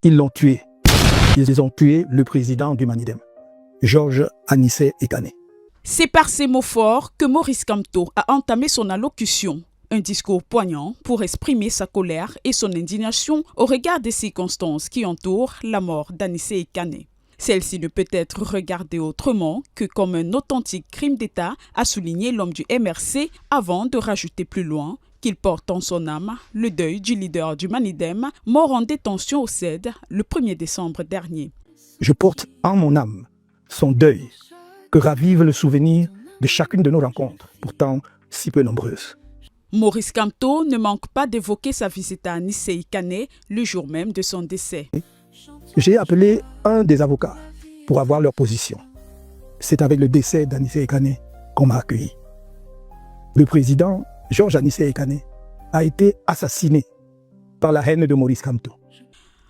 Ils l'ont tué. Ils ont tué le président du Manidem, Georges Anissé Ekane. C'est par ces mots forts que Maurice Kamto a entamé son allocution. Un discours poignant pour exprimer sa colère et son indignation au regard des circonstances qui entourent la mort d'Anissé Ekane. Celle-ci ne peut être regardée autrement que comme un authentique crime d'État, a souligné l'homme du MRC avant de rajouter plus loin qu'il porte en son âme le deuil du leader du Manidem, mort en détention au CED le 1er décembre dernier. Je porte en mon âme son deuil, que ravive le souvenir de chacune de nos rencontres, pourtant si peu nombreuses. Maurice Kamto ne manque pas d'évoquer sa visite à Anissé Ekane le jour même de son décès. J'ai appelé un des avocats pour avoir leur position. C'est avec le décès d'Anissé Ekane qu'on m'a accueilli. Le président Georges Anissé Ekane a été assassiné par la haine de Maurice Kamto.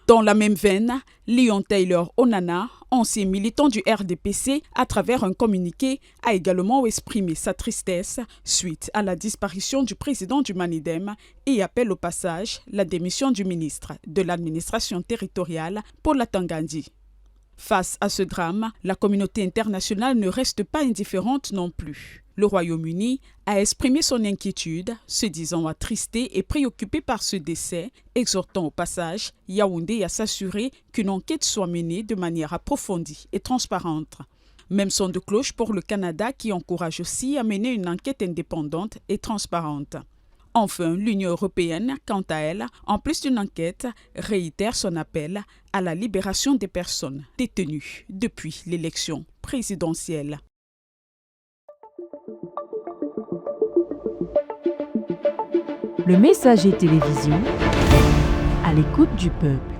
Dans la même veine, Leon Taylor Onana, ancien militant du RDPC, à travers un communiqué, a également exprimé sa tristesse suite à la disparition du président du Manidem et appelle au passage la démission du ministre de l'administration territoriale, Paul Atangandi. Face à ce drame, la communauté internationale ne reste pas indifférente non plus. Le Royaume-Uni a exprimé son inquiétude, se disant attristé et préoccupé par ce décès, exhortant au passage Yaoundé à s'assurer qu'une enquête soit menée de manière approfondie et transparente. Même son de cloche pour le Canada qui encourage aussi à mener une enquête indépendante et transparente. Enfin, l'Union européenne, quant à elle, en plus d'une enquête, réitère son appel à la libération des personnes détenues depuis l'élection présidentielle. Le Messager télévision, à l'écoute du peuple.